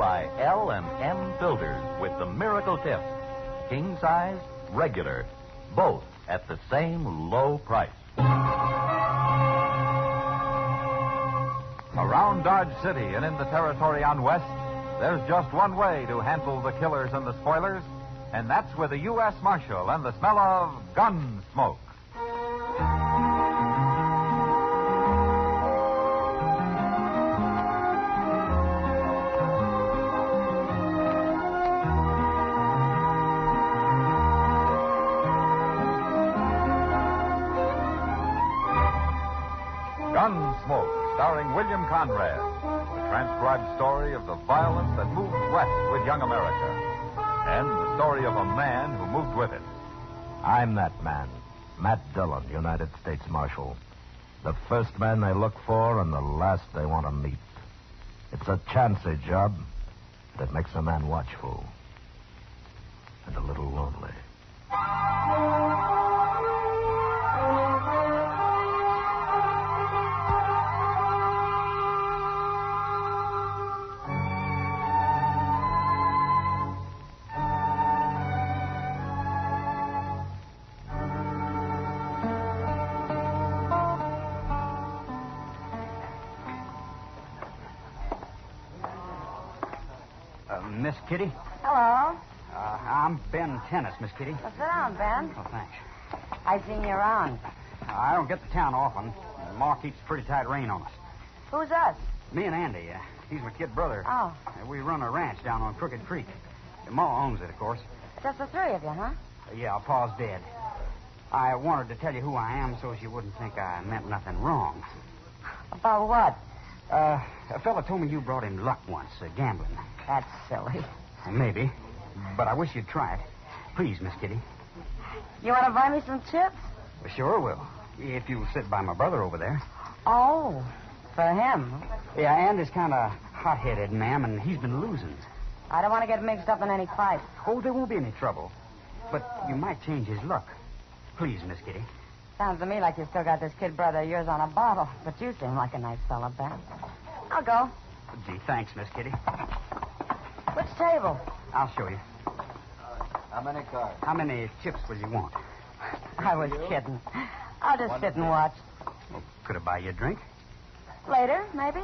by L&M Filters with the miracle tip. King size, regular, both at the same low price. Around Dodge City and in the territory on West, there's just one way to handle the killers and the spoilers, and that's with a U.S. Marshal and the smell of gun smoke. Gunsmoke, starring William Conrad. The transcribed story of the violence that moved west with young America. And the story of a man who moved with it. I'm that man, Matt Dillon, United States Marshal. The first man they look for and the last they want to meet. It's a chancy job, but it makes a man watchful and a little lonely. Miss Kitty? Hello. I'm Ben Tennis, Miss Kitty. Well, sit down, Ben. Oh, thanks. I seen you around. I don't get to town often. Ma keeps a pretty tight rein on us. Who's us? Me and Andy. He's my kid brother. Oh. We run a ranch down on Crooked Creek. Ma owns it, of course. Just the three of you, huh? Yeah, Pa's dead. I wanted to tell you who I am so you wouldn't think I meant nothing wrong. About what? A fella told me you brought him luck once, gambling. That's silly. Maybe. But I wish you'd try it. Please, Miss Kitty. You want to buy me some chips? Sure will. If you'll sit by my brother over there. Oh, for him. Yeah, Andy's kind of hot-headed, ma'am, and he's been losing. I don't want to get mixed up in any fight. Oh, there won't be any trouble. But you might change his luck. Please, Miss Kitty. Sounds to me like you still got this kid brother of yours on a bottle. But you seem like a nice fella, Ben. I'll go. Gee, thanks, Miss Kitty. Which table? I'll show you. How many cards? How many chips will you want? I was kidding. I'll just sit and watch. Well, could I buy you a drink? Later, maybe?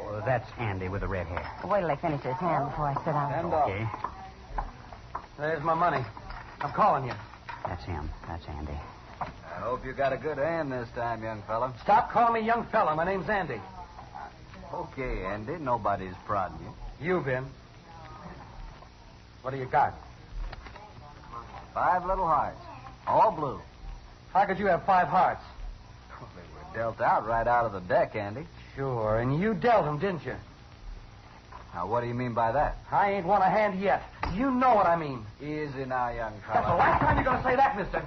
Well, that's Andy with the red hair. Wait till I finish his hand before I sit down. Okay. There's my money. I'm calling you. That's him. That's Andy. I hope you got a good hand this time, young fella. Stop calling me young fella. My name's Andy. Okay, Andy. Nobody's prodding you. You, Ben. What do you got? 5 little hearts. All blue. How could you have 5 hearts? Well, they were dealt out right out of the deck, Andy. Sure, and you dealt them, didn't you? Now, what do you mean by that? I ain't won a hand yet. You know what I mean. Easy now, young That's the fella. last time you're going to say that, mister.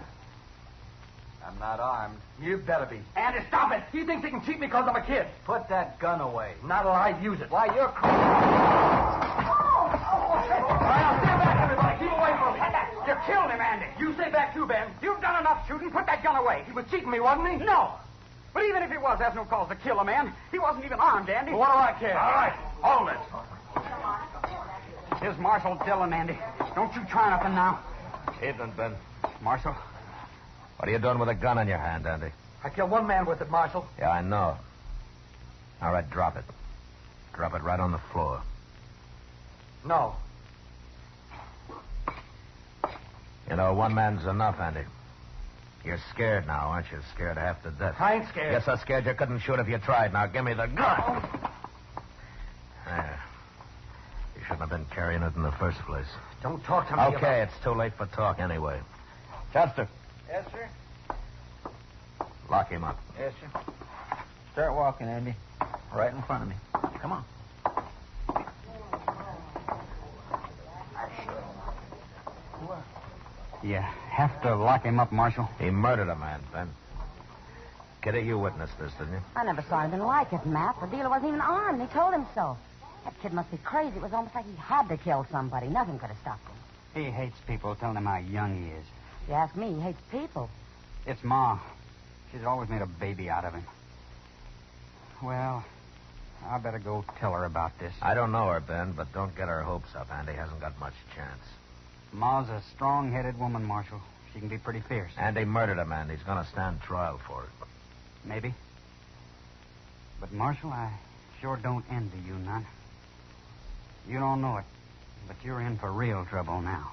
I'm not armed. You better be. Andy, stop it. He thinks he can cheat me because I'm a kid. Put that gun away. Not till I use it. Why, you're... All right, now stand back, everybody. Keep away from me. You killed him, Andy. You stay back, too, Ben. You've done enough shooting. Put that gun away. He was cheating me, wasn't he? No. But even if he was, that's no cause to kill a man. He wasn't even armed, Andy. Well, what do I care? All right. Hold it. Here's Marshal Dillon, Andy. Don't you try nothing now. Evening, Ben. Marshal. What are you doing with a gun in your hand, Andy? I killed one man with it, Marshal. Yeah, I know. All right, drop it. Drop it right on the floor. No. You know, one man's enough, Andy. You're scared now, aren't you? Scared half to death. I ain't scared. You're so scared you couldn't shoot if you tried. Now, give me the gun. There. You shouldn't have been carrying it in the first place. Don't talk to me Okay, it's too late for talk anyway. Chester, Yes, sir? lock him up. Yes, sir. Start walking, Andy. Right in front of me. Come on. You have to lock him up, Marshal. He murdered a man, Ben. Kitty, you witnessed this, didn't you? I never saw anything like it, Matt. The dealer wasn't even armed. He told him so. That kid must be crazy. It was almost like he had to kill somebody. Nothing could have stopped him. He hates people telling him how young he is. If you ask me, he hates people. It's Ma. She's always made a baby out of him. Well, I better go tell her about this. I don't know her, Ben, but don't get her hopes up. Andy hasn't got much chance. Ma's a strong-headed woman, Marshal. She can be pretty fierce. Andy murdered a man. He's going to stand trial for it. Maybe. But, Marshal, I sure don't envy you none. You don't know it, but you're in for real trouble now.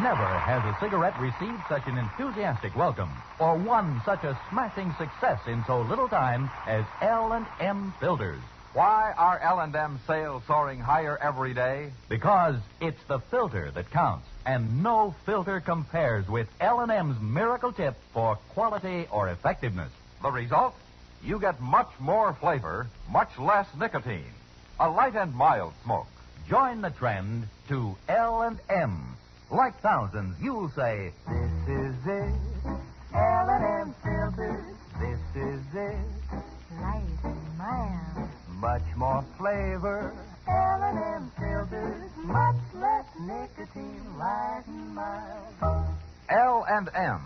Never has a cigarette received such an enthusiastic welcome or won such a smashing success in so little time as L&M Filters. Why are L&M sales soaring higher every day? Because it's the filter that counts, and no filter compares with L&M's miracle tip for quality or effectiveness. The result? You get much more flavor, much less nicotine. A light and mild smoke. Join the trend to L&M. Like thousands, you'll say, This is it, L&M Filters. This is it, light and mild. Much more flavor, L&M Filters. Much less nicotine, light and mild. L&M,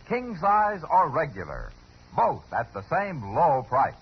king size or regular. Both at the same low price.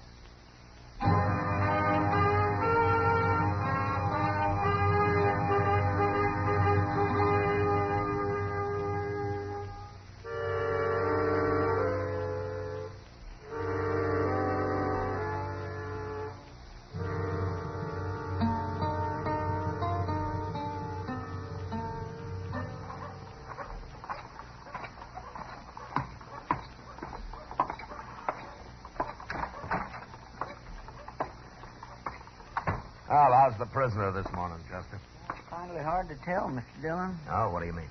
Well, how's the prisoner this morning, Chester? It's finally hard to tell, Mr. Dillon. Oh, what do you mean?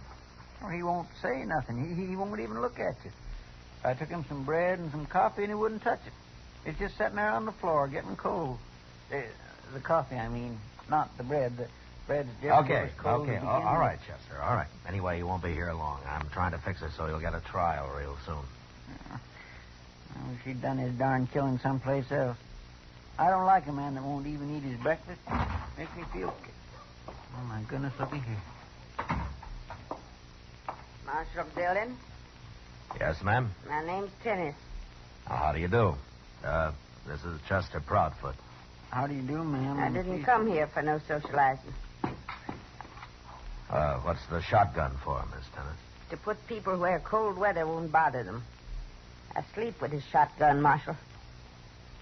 Well, he won't say nothing. He won't even look at you. I took him some bread and some coffee, and he wouldn't touch it. It's just sitting there on the floor, getting cold. The coffee, I mean, not the bread. The bread's just Okay, as cold okay. to begin All with. right, Chester, all right. Anyway, you won't be here long. I'm trying to fix it so you'll get a trial real soon. I wish he'd done his darn killing someplace else. I don't like a man that won't even eat his breakfast. Makes me feel sick. Oh, my goodness, looky here. Marshal Dillon, Yes, ma'am? my name's Tennis. How do you do? This is Chester Proudfoot. How do you do, ma'am? I didn't come here for no socializing. What's the shotgun for, Miss Tennis? To put people where cold weather won't bother them. I sleep with his shotgun, Marshal.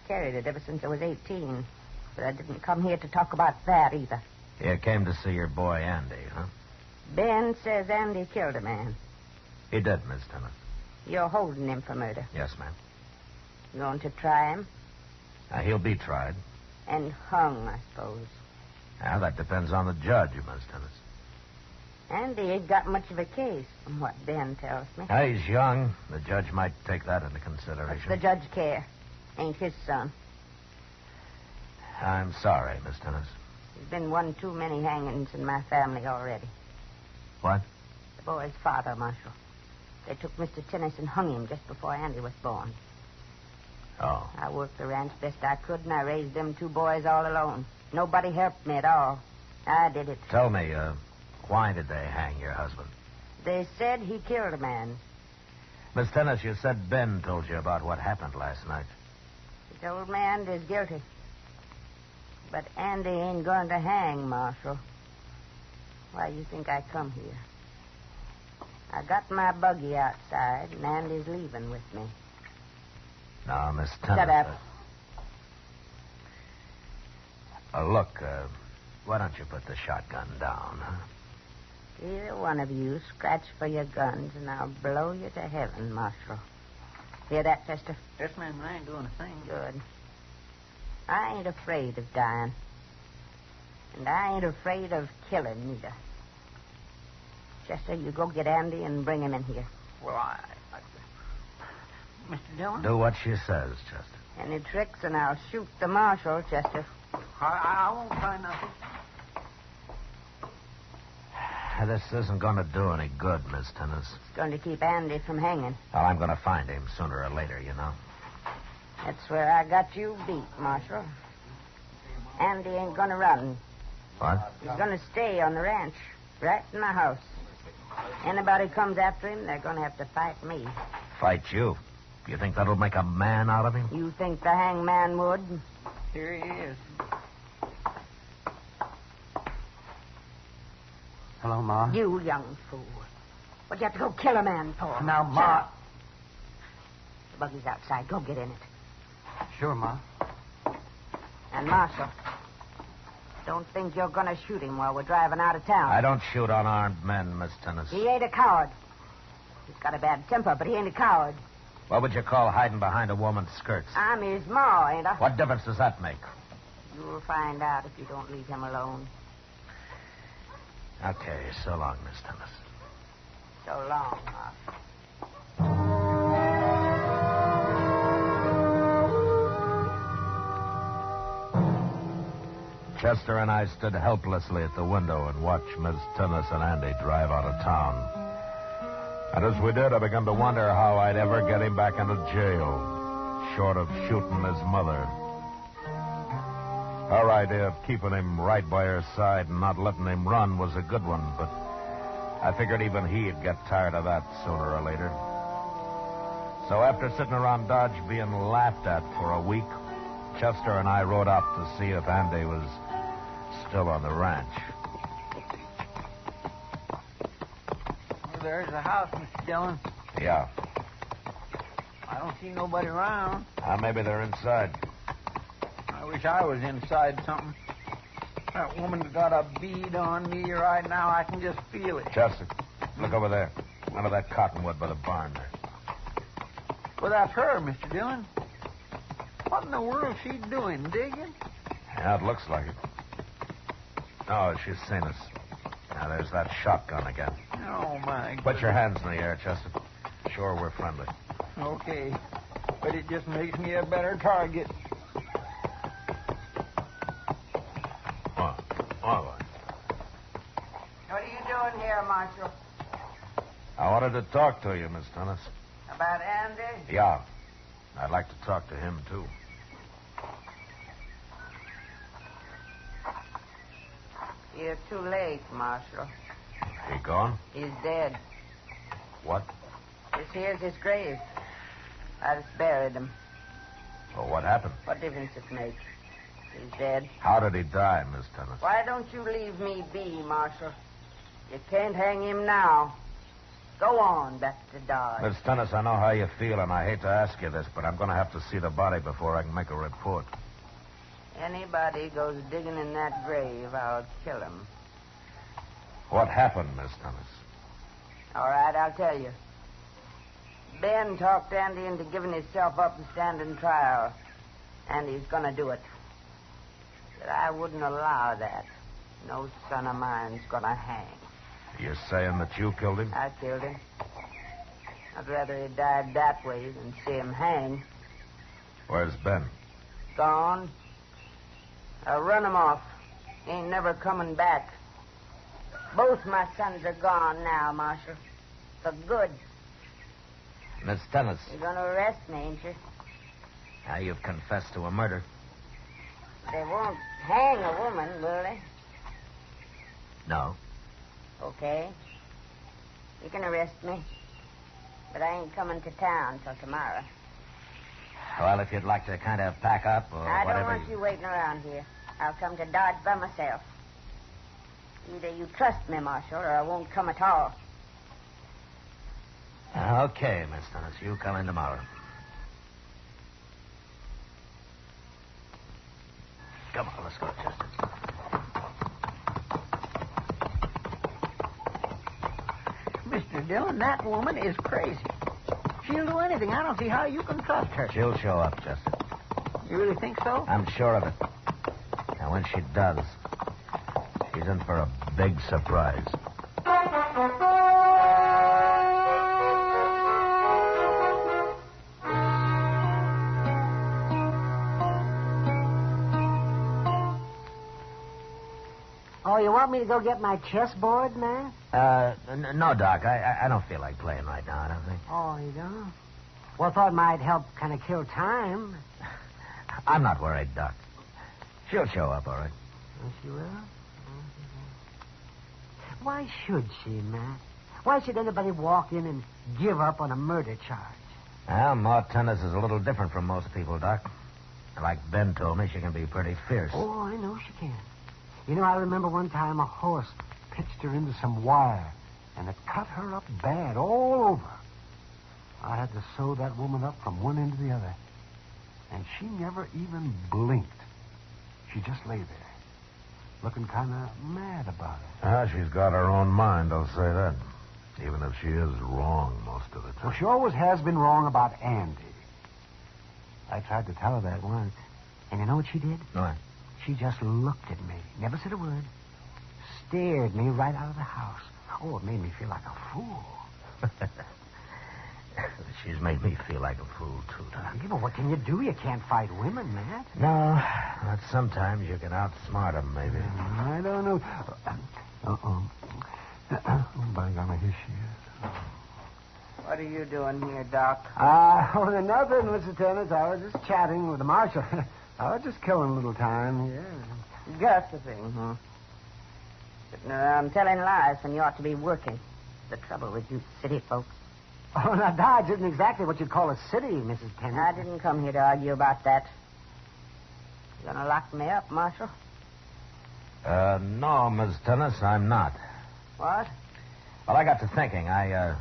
Carried it ever since I was 18. But I didn't come here to talk about that either. You came to see your boy Andy, huh? Ben says Andy killed a man. He did, Miss Tennis. You're holding him for murder. Yes, ma'am. You going to try him? He'll be tried. And hung, I suppose. That depends on the judge, Miss Tennis. Andy ain't got much of a case, from what Ben tells me. He's young. The judge might take that into consideration. The judge care. Ain't his son. I'm sorry, Miss Tennis. There's been one too many hangings in my family already. What? The boy's father, Marshal. They took Mr. Tennis and hung him just before Andy was born. Oh. I worked the ranch best I could, and I raised them two boys all alone. Nobody helped me at all. I did it. Tell me, why did they hang your husband? They said he killed a man. Miss Tennis, you said Ben told you about what happened last night. He told me Andy's guilty. But Andy ain't going to hang, Marshal. Why you think I come here? I got my buggy outside, and Andy's leaving with me. Now, Miss Tennis... Shut up. Look, why don't you put the shotgun down, huh? Either one of you scratch for your guns, and I'll blow you to heaven, Marshal. Hear that, Chester? Yes, ma'am, I ain't doing a thing. Good. I ain't afraid of dying. And I ain't afraid of killing, neither. Chester, you go get Andy and bring him in here. Well, Mr. Dillon? Do what she says, Chester. Any tricks, and I'll shoot the marshal, Chester. I won't try nothing. This isn't going to do any good, Miss Tennis. It's going to keep Andy from hanging. Well, I'm going to find him sooner or later, you know. That's where I got you beat, Marshal. Andy ain't going to run. What? He's going to stay on the ranch, right in my house. Anybody comes after him, they're going to have to fight me. Fight you? You think that'll make a man out of him? You think the hangman would? Here he is. Hello, Ma. You young fool. What'd you have to go kill a man for? Now, Shut Ma. up. The buggy's outside. Go get in it. Sure, Ma. And Marshal, don't think you're going to shoot him while we're driving out of town. I don't shoot unarmed men, Miss Tennis. He ain't a coward. He's got a bad temper, but he ain't a coward. What would you call hiding behind a woman's skirts? I'm his ma, ain't I? What difference does that make? You'll find out if you don't leave him alone. Okay, so long, Miss Tennis. So long, Marshal. Chester and I stood helplessly at the window and watched Miss Tennis and Andy drive out of town. And as we did, I began to wonder how I'd ever get him back into jail, short of shooting his mother. Our idea of keeping him right by her side and not letting him run was a good one, but I figured even he'd get tired of that sooner or later. So after sitting around Dodge being laughed at for a week, Chester and I rode out to see if Andy was still on the ranch. Well, there's the house, Mr. Dillon. Yeah. I don't see nobody around. Maybe they're inside. I wish I was inside something. That woman's got a bead on me right now. I can just feel it. Chester, look over there. Under that cottonwood by the barn there. Well, that's her, Mr. Dillon. What in the world's she doing? Digging? Yeah, it looks like it. Oh, she's seen us. Now, there's that shotgun again. Oh, my God. Put your hands in the air, Chester. Sure, we're friendly. Okay. But it just makes me a better target. What are you doing here, Marshal? I wanted to talk to you, Miss Tennis. About Andy? Yeah. I'd like to talk to him, too. You're too late, Marshal. He gone? He's dead. What? This here's his grave. I just buried him. Well, what happened? What difference it makes? He's dead. How did he die, Miss Tennis? Why don't you leave me be, Marshal? You can't hang him now. Go on back to Dodge. Miss Tennis, I know how you feel, and I hate to ask you this, but I'm going to have to see the body before I can make a report. Anybody goes digging in that grave, I'll kill him. What happened, Miss Tennis? All right, I'll tell you. Ben talked Andy into giving himself up and standing trial. And he's going to do it. But I wouldn't allow that. No son of mine's going to hang. You're saying that you killed him? I killed him. I'd rather he died that way than see him hang. Where's Ben? Gone. I'll run him off. He ain't never coming back. Both my sons are gone now, Marshal. For good. Miss Tennis. You're going to arrest me, ain't you? Now you've confessed to a murder. They won't hang a woman, will they? No. Okay. You can arrest me. But I ain't coming to town till tomorrow. Well, if you'd like to kind of pack up or I whatever. don't want you waiting around here. I'll come to Dodge by myself. Either you trust me, Marshal, or I won't come at all. Okay, Miss Tennis. You come in tomorrow. Come on, let's go, Chester. Mr. Dillon, that woman is crazy. She'll do anything. I don't see how you can trust her. She'll show up, Chester. You really think so? I'm sure of it. And when she does, she's in for a big surprise. Oh, you want me to go get my chessboard, man? No, Doc. I don't feel like playing right now, I don't think. Oh, you don't? Well, I thought it might help kind of kill time. I'm not worried, Doc. She'll show up, all right. Oh, she will? Why should she, Matt? Why should anybody walk in and give up on a murder charge? Well, Ma Tennis is a little different from most people, Doc. Like Ben told me, she can be pretty fierce. Oh, I know she can. You know, I remember one time a horse pitched her into some wire, and it cut her up bad all over. I had to sew that woman up from one end to the other. And she never even blinked. She just lay there, looking kind of mad about it. She's got her own mind, I'll say that. Even if she is wrong most of the time. Well, she always has been wrong about Andy. I tried to tell her that once. And you know what she did? What? She just looked at me, never said a word, stared me right out of the house. Oh, it made me feel like a fool. She's made me feel like a fool, too, Doc. Yeah, but what can you do? You can't fight women, Matt. No, but sometimes you can outsmart them, maybe. I don't know. Uh-oh. By golly, here she is. What are you doing here, Doc? Oh, nothing, Mr. Tennis. I was just chatting with the marshal. I was just killing a little time, yeah. Gossiping, huh? Sitting around telling lies when you ought to be working. The trouble with you city folks. Oh, now, Dodge isn't exactly what you'd call a city, Mrs. Tennis. I didn't come here to argue about that. You gonna lock me up, Marshal? No, Miss Tennis, I'm not. What? Well, I got to thinking. I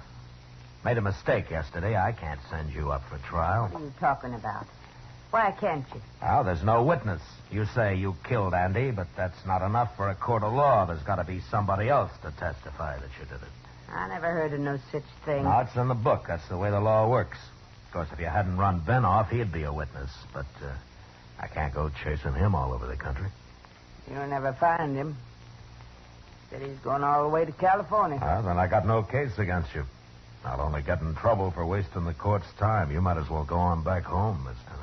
made a mistake yesterday. I can't send you up for trial. What are you talking about? Why can't you? Well, there's no witness. You say you killed Andy, but that's not enough for a court of law. There's got to be somebody else to testify that you did it. I never heard of no such thing. No, it's in the book. That's the way the law works. Of course, if you hadn't run Ben off, he'd be a witness. But I can't go chasing him all over the country. You'll never find him. Said he's going all the way to California. Well, then I got no case against you. I'll only get in trouble for wasting the court's time. You might as well go on back home, Miss Tennis.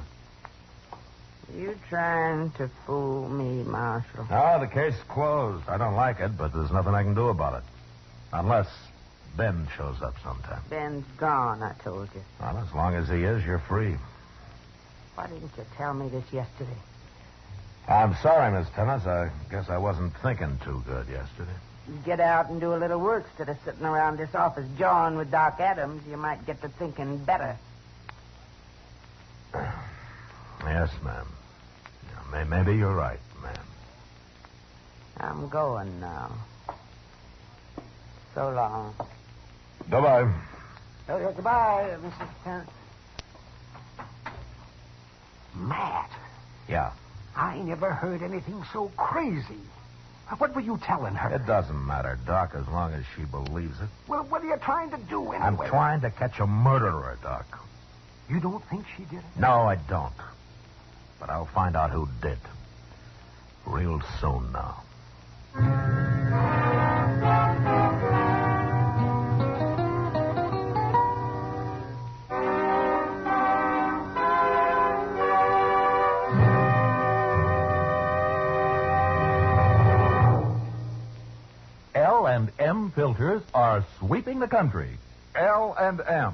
You trying to fool me, Marshal? No, the case closed. I don't like it, but there's nothing I can do about it. Unless Ben shows up sometime. Ben's gone, I told you. Well, as long as he is, you're free. Why didn't you tell me this yesterday? I'm sorry, Miss Tennis. I guess I wasn't thinking too good yesterday. You get out and do a little work instead of sitting around this office jawing with Doc Adams. You might get to thinking better. Yes, ma'am. Yeah, maybe you're right, ma'am. I'm going now. So long. Goodbye. Oh, goodbye, Mrs. Tennis. Matt. Yeah. I never heard anything so crazy. What were you telling her? It doesn't matter, Doc, as long as she believes it. Well, what are you trying to do anyway? I'm trying to catch a murderer, Doc. You don't think she did it? No, I don't. But I'll find out who did. Real soon now. L&M filters are sweeping the country. L&M,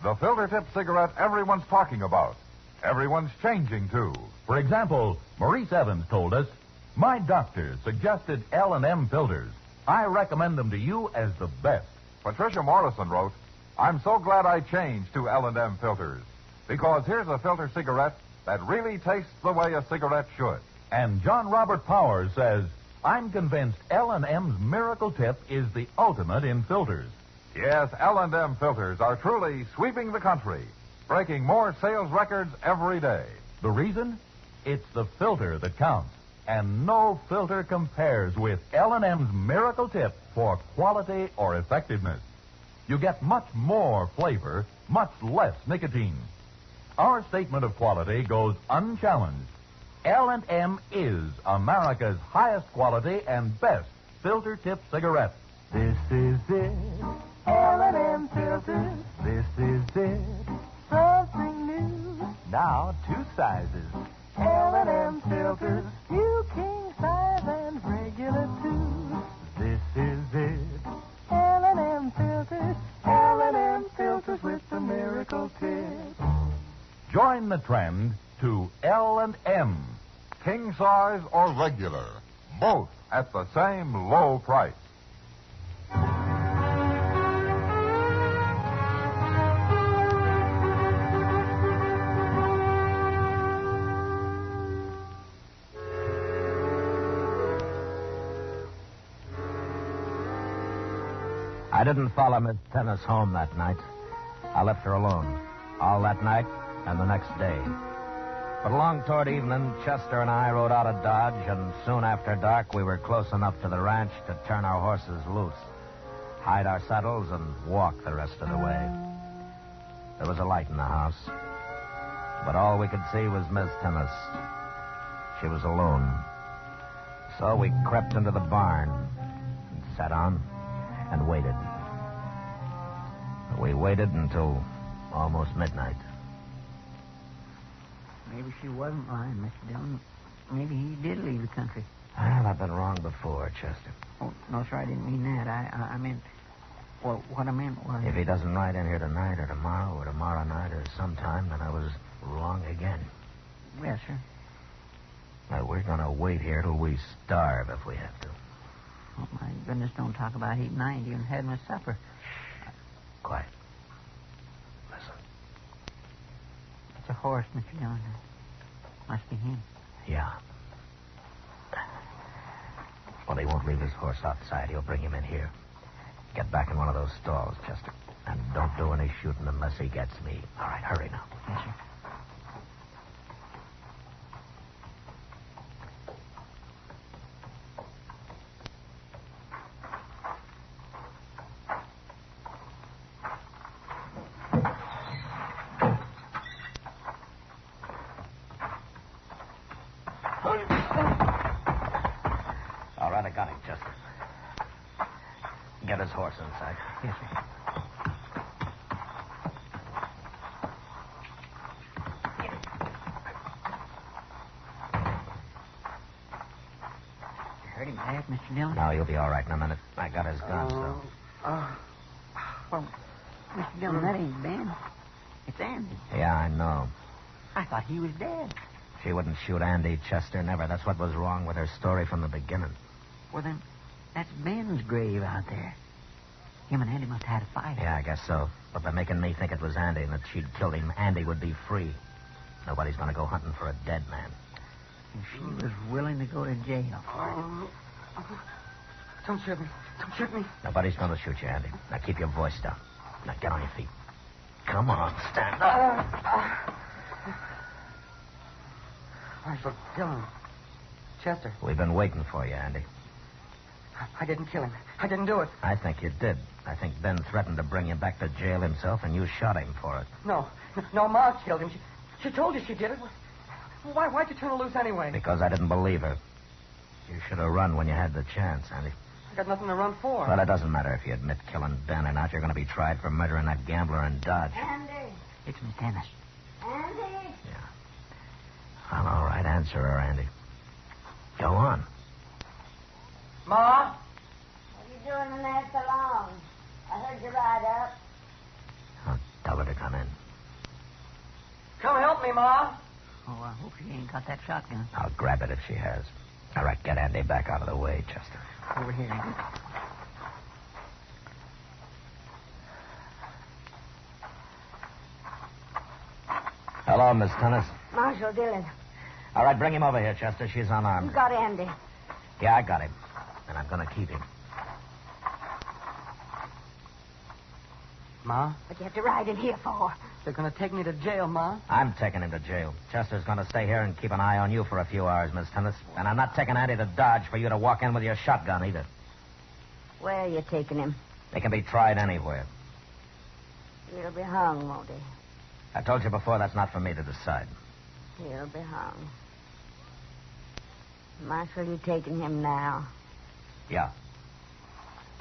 the filter tip cigarette everyone's talking about. Everyone's changing to. For example, Maurice Evans told us, "My doctor suggested L&M filters. I recommend them to you as the best." Patricia Morrison wrote, "I'm so glad I changed to L&M filters. Because here's a filter cigarette that really tastes the way a cigarette should." And John Robert Powers says, "I'm convinced L&M's Miracle Tip is the ultimate in filters." Yes, L&M filters are truly sweeping the country, breaking more sales records every day. The reason? It's the filter that counts. And no filter compares with L&M's Miracle Tip for quality or effectiveness. You get much more flavor, much less nicotine. Our statement of quality goes unchallenged. L&M is America's highest quality and best filter tip cigarette. This is it, L&M filters. This is it, something new. Now 2 sizes, L&M filters. You king size and regular too. Join the trend to L&M. King size or regular, both at the same low price. I didn't follow Miss Tennis home that night. I left her alone, all that night and the next day. But along toward evening, Chester and I rode out of Dodge, and soon after dark, we were close enough to the ranch to turn our horses loose, hide our saddles, and walk the rest of the way. There was a light in the house, but all we could see was Miss Tennis. She was alone. So we crept into the barn and sat down and waited. We waited until almost midnight. Maybe she wasn't lying, Mr. Dillon. Maybe he did leave the country. Well, I've been wrong before, Chester. Oh, no, sir, I didn't mean that. I meant... Well, what I meant was... If he doesn't ride in here tonight or tomorrow night or sometime, then I was wrong again. Yes, sir. Now, we're going to wait here till we starve if we have to. Oh, my goodness, don't talk about eating. I ain't even had my supper. Quiet. Listen. It's a horse, Mr. Dillon. Must be him. Yeah. Well, he won't leave his horse outside. He'll bring him in here. Get back in one of those stalls, Chester. And don't do any shooting unless he gets me. All right, hurry now. Yes, sir. All right, I got him, Chester. Get his horse inside. Yes, sir. You hurt him bad, Mr. Dillon? No, you'll be all right in a minute. I got his gun, so. Well, Mr. Dillon, that ain't Ben. It's Andy. Yeah, I know. I thought he was dead. She wouldn't shoot Andy, Chester, never. That's what was wrong with her story from the beginning. Well, then, that's Ben's grave out there. Him and Andy must have had a fight. Yeah, I guess so. But by making me think it was Andy and that she'd killed him, Andy would be free. Nobody's going to go hunting for a dead man. And she was willing to go to jail for it. Don't shoot me. Don't shoot me. Nobody's going to shoot you, Andy. Now keep your voice down. Now get on your feet. Come on, stand up. Marshal Dillon. Chester. We've been waiting for you, Andy. I didn't kill him. I didn't do it. I think you did. I think Ben threatened to bring you back to jail himself, and you shot him for it. No, Ma killed him. She told you she did it. Why'd you turn her loose anyway? Because I didn't believe her. You should have run when you had the chance, Andy. I got nothing to run for. Well, it doesn't matter if you admit killing Ben or not. You're going to be tried for murdering that gambler in Dodge. Andy. It's Miss Dennis. Andy. Yeah. Well, all right. Answer her, Andy. Go on. Ma? What are you doing in there so long? I heard you ride up. I'll tell her to come in. Come help me, Ma. Oh, I hope she ain't got that shotgun. I'll grab it if she has. All right, get Andy back out of the way, Chester. Over here, Andy. Hello, Miss Tennis. Marshal Dillon. All right, bring him over here, Chester. She's unarmed. You got Andy. Yeah, I got him. And I'm going to keep him. Ma? What you have to ride in here for? They're going to take me to jail, Ma. I'm taking him to jail. Chester's going to stay here and keep an eye on you for a few hours, Miss Tennis. And I'm not taking Andy to Dodge for you to walk in with your shotgun either. Where are you taking him? They can be tried anywhere. He'll be hung, won't he? I told you before that's not for me to decide. He'll be hung. Marshal, you taking him now? Yeah.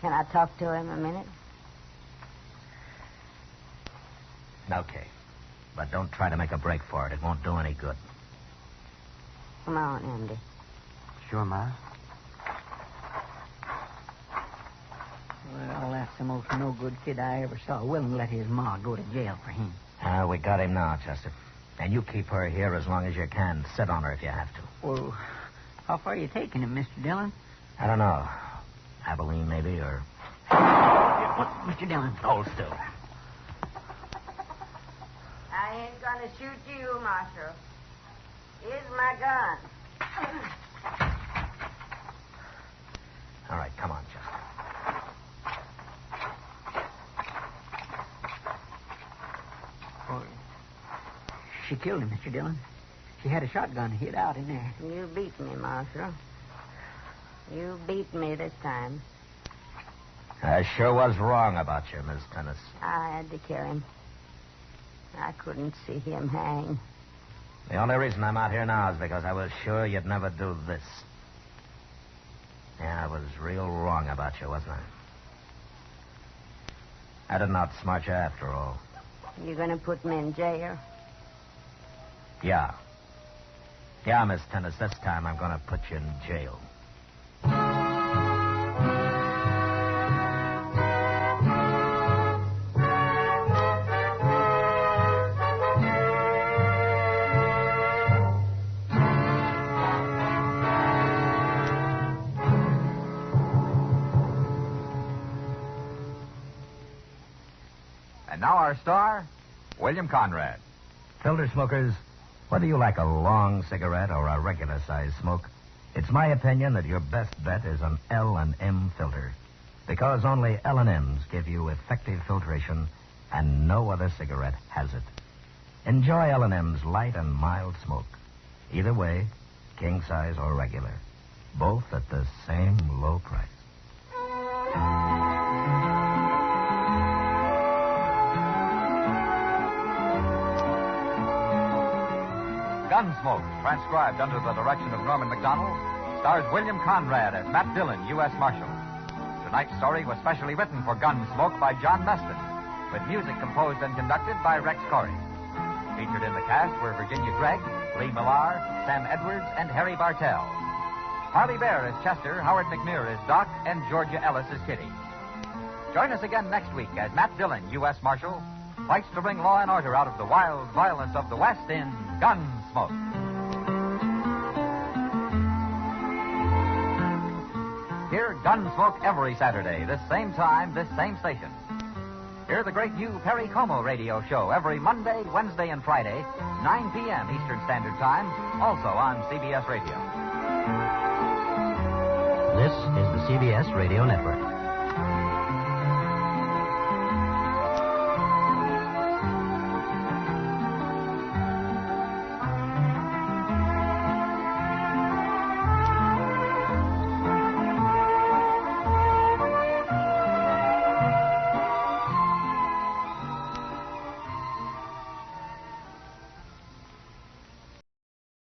Can I talk to him a minute? Okay. But don't try to make a break for it. It won't do any good. Come on, Andy. Sure, Ma. Well, that's the most no-good kid I ever saw. Willing to let his ma go to jail for him. We got him now, Chester. And you keep her here as long as you can. Sit on her if you have to. Well, how far are you taking him, Mr. Dillon? I don't know. Abilene, maybe, or... Mr. Dillon. Hold still. I ain't gonna shoot you, Marshal. Here's my gun. All right, come on, Chester. Oh, she killed him, Mr. Dillon. She had a shotgun hid out in there. You beat me, Marshal. You beat me this time. I sure was wrong about you, Miss Tennis. I had to kill him. I couldn't see him hang. The only reason I'm out here now is because I was sure you'd never do this. Yeah, I was real wrong about you, wasn't I? I didn't outsmart you after all. You gonna put me in jail? Yeah. Yeah, Miss Tennis, this time I'm gonna put you in jail. And now our star, William Conrad. Filter smokers, whether you like a long cigarette or a regular size smoke, it's my opinion that your best bet is an L&M filter. Because only L&Ms give you effective filtration and no other cigarette has it. Enjoy L&M's light and mild smoke. Either way, king size or regular. Both at the same low price. Gunsmoke, transcribed under the direction of Norman McDonald, stars William Conrad as Matt Dillon, U.S. Marshal. Tonight's story was specially written for Gunsmoke by John Meston, with music composed and conducted by Rex Corey. Featured in the cast were Virginia Gregg, Lee Millar, Sam Edwards, and Harry Bartell. Harley Bear as Chester, Howard McNear as Doc, and Georgia Ellis as Kitty. Join us again next week as Matt Dillon, U.S. Marshal, fights to bring law and order out of the wild violence of the West in Gunsmoke. Hear Gunsmoke every Saturday, this same time, this same station. Hear the great new Perry Como radio show every Monday, Wednesday, and Friday, 9 p.m. Eastern Standard Time, also on CBS Radio. This is the CBS Radio Network.